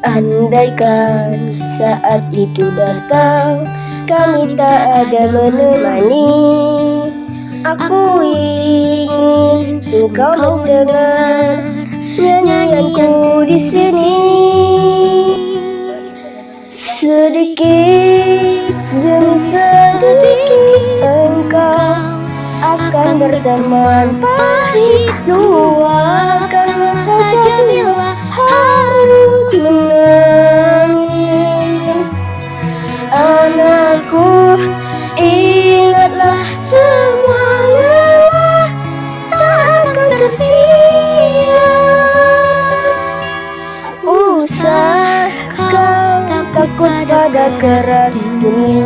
Andaikan saat itu datang, kami tak ada menemani. Aku ingin engkau mendengar nyanyianku di sini. Sedikit demi sedikit engkau akan berteman pahit luahkan saja bila harus menangis. Anakku, ingatlah semua lelah tak akan tersia. Usah kau takut pada keras dunia.